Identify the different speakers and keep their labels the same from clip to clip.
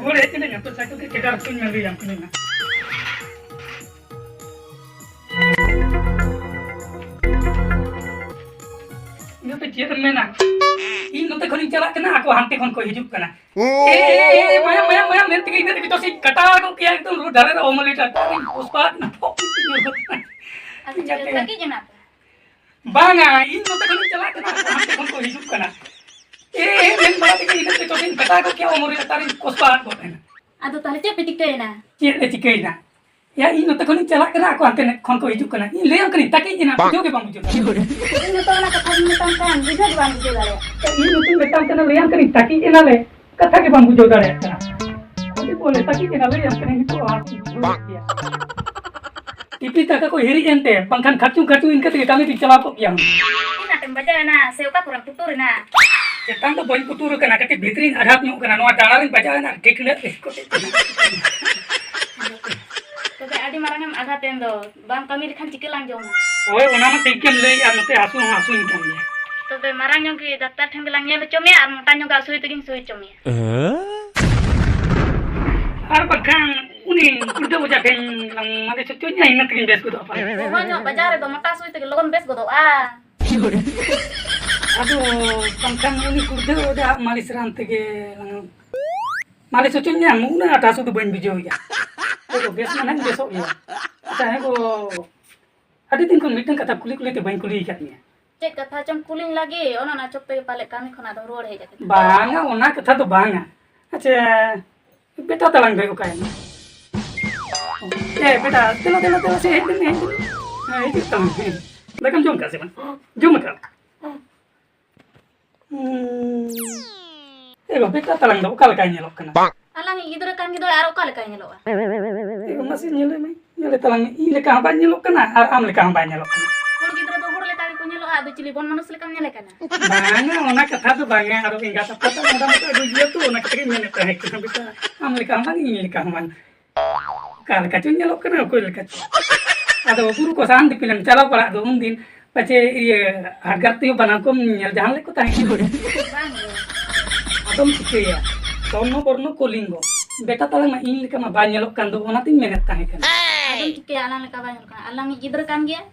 Speaker 1: ruwar hej kena to cycle ke ketar pin mel yang kena ini pe chet mena इन नते खनी चला कना ako hanti kon ko hijuk kana maya mer tigi ina to si kata ko kiya एकदम रो धरे रो omelette उसपात ना
Speaker 2: Aduh, jadi lagi jenap.
Speaker 1: banga इन नते खनी चला कना hanti kon ko hijuk kana men maya tigi ina to si kata ko kiya omelette तारी उसपात ko ना
Speaker 2: Aduh, tali cek petik deh na.
Speaker 1: chet le cikeina ya इन नते खनी चला कना ako hanti kon ko hijuk kana in le ang kani taki jina jo ke bang bujo
Speaker 2: Ini tuh anak kata minta kan, bisa dibantu juga ya.
Speaker 1: In नते betam kana le ang kani taki jina le kata ke bang bujo dare kana Nanti boleh taki jina le ang kani ko ha Tipi taka ko heri ente, bangkan kacung inka tiga kami dicela kok yang.
Speaker 2: Ini nanti baca na, seuka kurang tutur na.
Speaker 1: Cetan to boy putur kana kati bitrin adap nyuk kana noa dalarin baca na dikne ko.
Speaker 2: Tapi adi marangam agak tendo, bang kami dikan cikilang jong.
Speaker 1: Oe ona ma tikem le ar note asu inkan ya.
Speaker 2: Tapi marang yang ki daftar tenggelang nyelo comi, ar mutan yang gak suwi tuking suwi comi.
Speaker 1: Ar bakang uni udah baca ben lang mate cucunya ingat tikim bes ko apa.
Speaker 2: Pokoknya baca do mata suwi tuking logon bes godo ah.
Speaker 1: Aduh, bangkan uni kurda udah malis rantege lang malis cucunya muna ada asu tu ben bijo ya. Ko bes mana besok ya. Saya ko Adi tin ko meeting kata kuli te bain kuli katnya.
Speaker 2: Cek kata jam kuling lagi, ono na cok pe palek kami kena do ruor heja.
Speaker 1: Banga ona kata to banga. Acha beta talang gay ukay. Beta telo se hedne. Itu talang. Lakam jom kasi man. Jom ka. Beta talang do ukal kay nyelok kana.
Speaker 2: Alang idure kan gitu aro kale kay nyelo.
Speaker 1: Masih nyele me. Nyele talang ile ka ba nyelok kana ar am le ka ba nyelok kana.
Speaker 2: Kalau gitu tuh hurle kali ko nyelo adu cilibon manus lekam nyele kana.
Speaker 1: Banga ona kata to banga aro ingat apa ta moda adu dia tu ona kata mene ta hek kana beta am le ka ba ni le ka man. Kal ka tu nyelok kana ko le ka. Ada guru ko santi pilang chala pala do undin pace ye harga tu bana ko nyel jahan le ko ta ki hore.
Speaker 2: Bang.
Speaker 1: Atom sikya. Tono porno kolingo. Beta talang na in le ka ma ba nyelok kan do ona tin mene ta hek kana.
Speaker 2: Adun tuke alang leka banyak kan. Alang idure kan dia.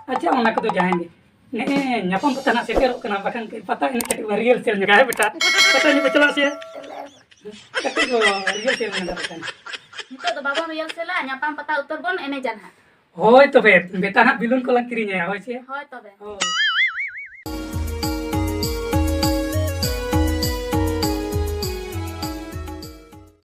Speaker 1: Acha ona ko to jahange. Ne nyapam pata na sekero kana bakan ke pata ini kati real sel nya gae beta. Pata ni bacala sia. Kati ko real sel nya dapat.
Speaker 2: Itu tuh babon real sela nyapam pata utur bon ene janha.
Speaker 1: Hoy to be beta na bilun ko lang kirinya hoy sia.
Speaker 2: Hoy to be.
Speaker 1: Oh.